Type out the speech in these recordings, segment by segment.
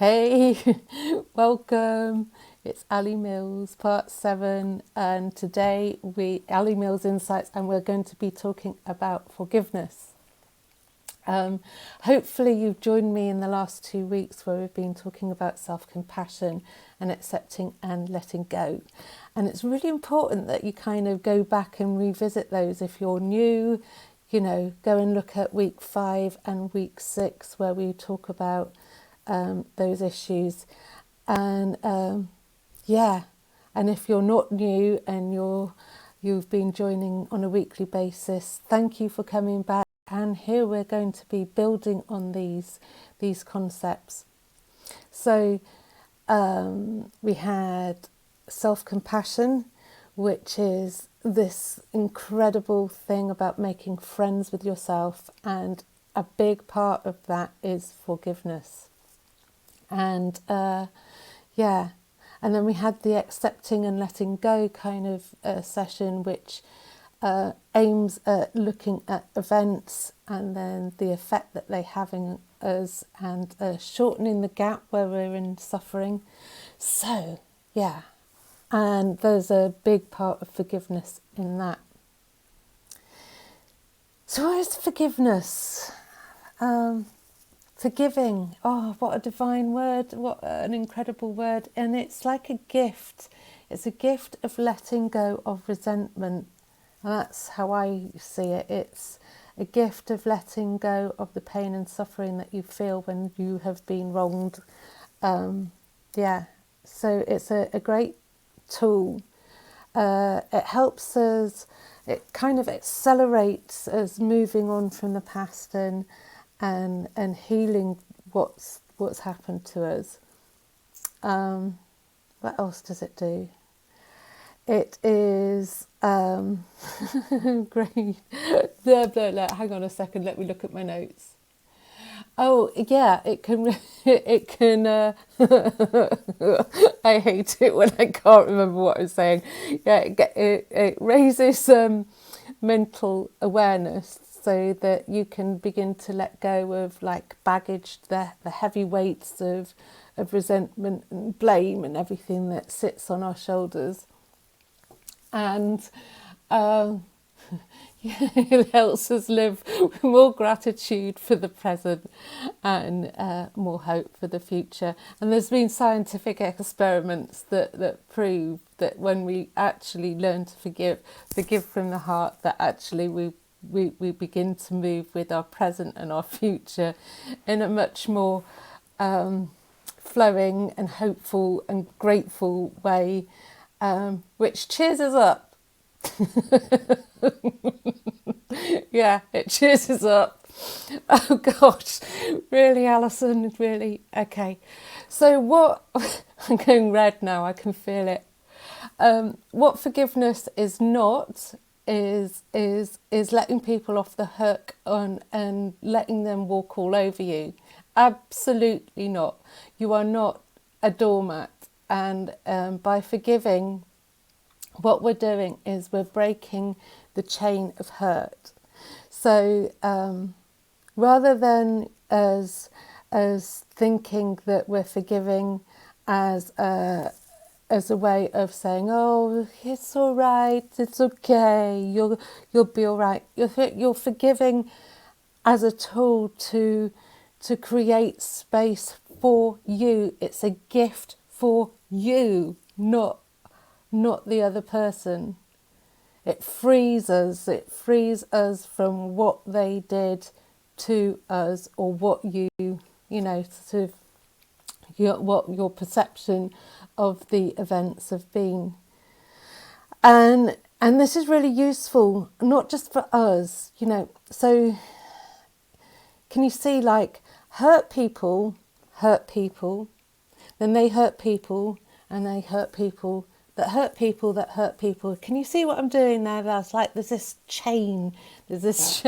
Hey, welcome. It's Ali Mills, part 7, and today Ali Mills Insights, and we're going to be talking about forgiveness. Hopefully you've joined me in the last 2 weeks where we've been talking about self-compassion and accepting and letting go. And it's really important that you kind of go back and revisit those. If you're new, go and look at week 5 and week 6 where we talk about those issues. And and if you're not new and you've been joining on a weekly basis, thank you for coming back. And here we're going to be building on these concepts. So we had self-compassion, which is this incredible thing about making friends with yourself, and a big part of that is forgiveness. And and then we had the accepting and letting go kind of session, which aims at looking at events and then the effect that they have in us, and shortening the gap where we're in suffering. So, and there's a big part of forgiveness in that. So what is forgiveness? Forgiving, oh, what a divine word, what an incredible word. And it's like a gift. It's a gift of letting go of resentment. And that's how I see it. It's a gift of letting go of the pain and suffering that you feel when you have been wronged. So it's a great tool. It helps us, it kind of accelerates us moving on from the past and healing what's happened to us. What else does it do? It is great. Hang on a second, let me look at my notes. Oh yeah, it can. It can. I hate it when I can't remember what I was saying. Yeah, it raises mental awareness, so that you can begin to let go of like baggage, the heavy weights of resentment and blame and everything that sits on our shoulders. And it helps us live with more gratitude for the present and more hope for the future. And there's been scientific experiments that prove that when we actually learn to forgive from the heart, that actually we begin to move with our present and our future in a much more flowing and hopeful and grateful way, which cheers us up. Yeah, it cheers us up. Oh gosh, really, Alison, really? Okay, so what, I'm going red now, I can feel it. What forgiveness is not is letting people off the hook and letting them walk all over you. Absolutely not. You are not a doormat. And by forgiving, what we're doing is we're breaking the chain of hurt. So rather than as thinking that we're forgiving as a way of saying, oh, it's all right, it's okay, you'll be all right. You're forgiving as a tool to create space for you. It's a gift for you, not the other person. It frees us from what they did to us, or what what your perception of the events have been. And this is really useful, not just for us, so can you see, like, hurt people, then they hurt people, and they hurt people that hurt people that hurt people. Can you see what I'm doing there? There's this chain that's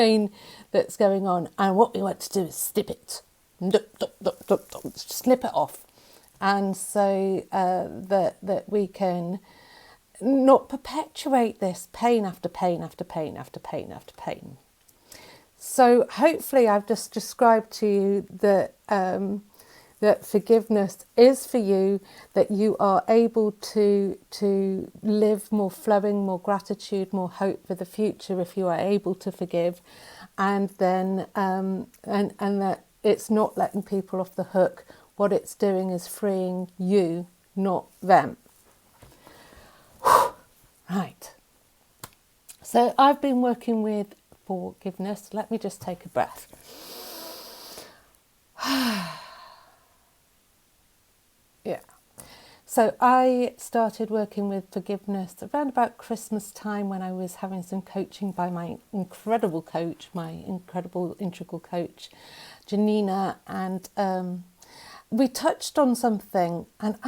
going on, and what we want to do is snip it, snip it off, and so that we can not perpetuate this pain after pain after pain after pain after pain. So hopefully I've just described to you that that forgiveness is for you, that you are able to live more flowing, more gratitude, more hope for the future if you are able to forgive, and then and that it's not letting people off the hook. What it's doing is freeing you, not them. Right. So I've been working with forgiveness. Let me just take a breath. Yeah. So I started working with forgiveness around about Christmas time, when I was having some coaching by my incredible coach, my incredible integral coach, Janina, and we touched on something, and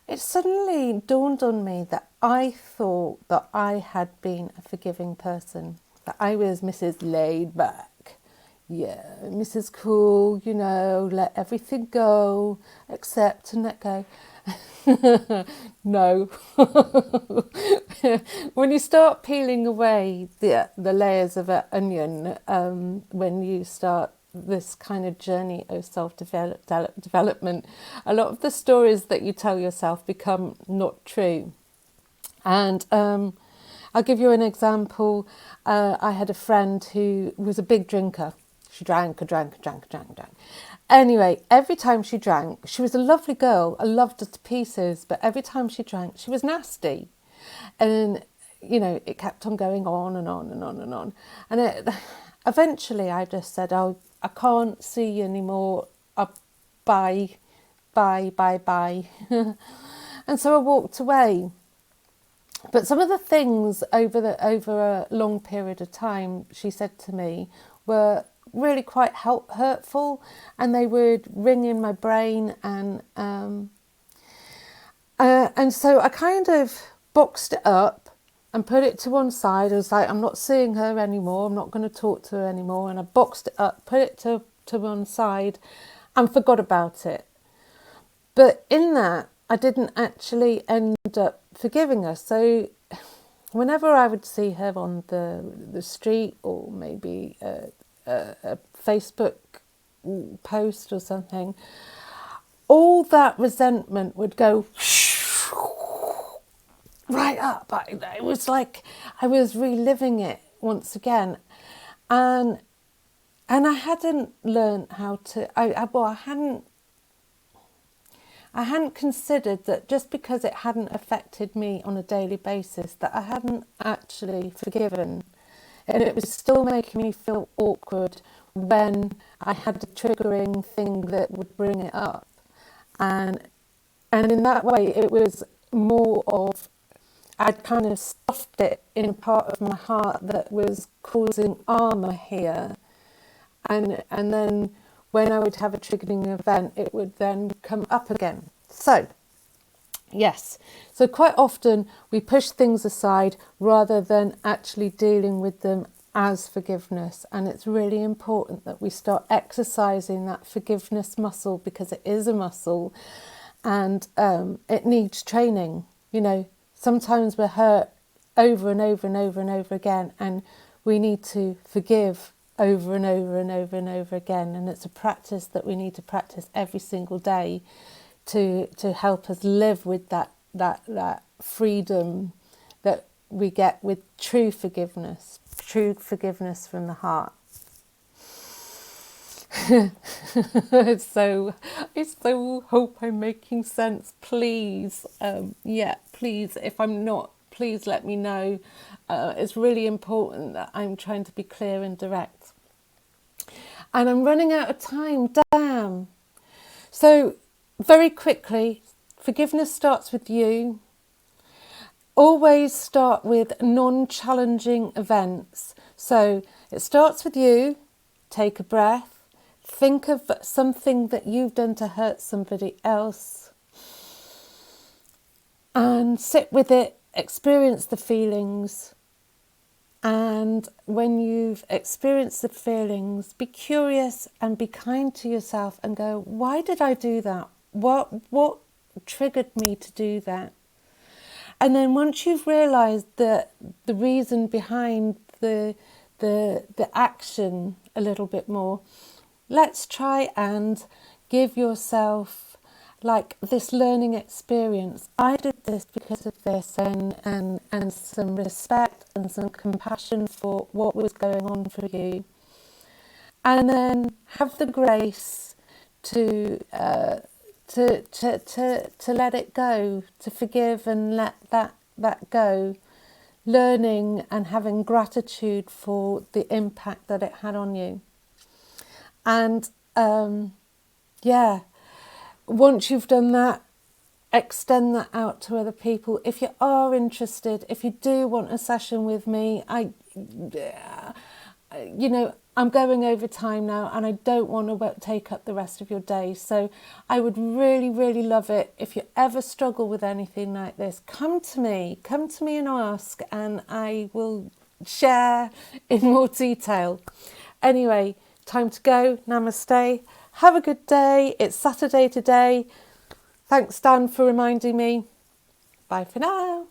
it suddenly dawned on me that I thought that I had been a forgiving person, that I was Mrs. Laid Back. Yeah, Mrs. Cool, let everything go, accept and let go. No. When you start peeling away the layers of an onion, when you start this kind of journey of self-development, a lot of the stories that you tell yourself become not true. And I'll give you an example. I had a friend who was a big drinker. She drank. Anyway, every time she drank, she was a lovely girl. I loved her to pieces, but every time she drank, she was nasty. And, it kept on going on and on and on and on. And eventually I just said, oh, I can't see you anymore. Bye. And so I walked away. But some of the things over a long period of time, she said to me, were really quite hurtful, and they would ring in my brain, and so I kind of boxed it up and put it to one side. I was like, I'm not seeing her anymore, I'm not going to talk to her anymore, and I boxed it up, put it to one side, and forgot about it. But in that, I didn't actually end up forgiving her. So whenever I would see her on the street, or maybe a Facebook post or something, all that resentment would go right up. It was like I was reliving it once again, and I hadn't learned how to. I hadn't considered that just because it hadn't affected me on a daily basis, that I hadn't actually forgiven. And it was still making me feel awkward when I had a triggering thing that would bring it up. And in that way, it was more of, I'd kind of stuffed it in a part of my heart that was causing armour here. And then when I would have a triggering event, it would then come up again. So, yes. So quite often we push things aside rather than actually dealing with them as forgiveness. And it's really important that we start exercising that forgiveness muscle, because it is a muscle, and it needs training. Sometimes we're hurt over and over and over and over again, and we need to forgive over and over and over and over again. And it's a practice that we need to practice every single day to help us live with that freedom that we get with true forgiveness from the heart. I so hope I'm making sense. Please, please, if I'm not, please let me know. It's really important that I'm trying to be clear and direct. And I'm running out of time, damn. So, very quickly, forgiveness starts with you. Always start with non-challenging events. So, it starts with you. Take a breath. Think of something that you've done to hurt somebody else. And sit with it. Experience the feelings. And when you've experienced the feelings, be curious and be kind to yourself and go, why did I do that? What triggered me to do that? And then once you've realised the reason behind the action a little bit more, let's try and give yourself like this learning experience. I did this because of this, and some respect and some compassion for what was going on for you. And then have the grace to let it go, to forgive and let that go, learning and having gratitude for the impact that it had on you. And once you've done that, extend that out to other people. If you are interested, if you do want a session with me, I'm going over time now and I don't want to take up the rest of your day. So I would really, really love it if you ever struggle with anything like this. Come to me and ask, and I will share in more detail. Anyway, time to go. Namaste. Have a good day. It's Saturday today. Thanks, Dan, for reminding me. Bye for now.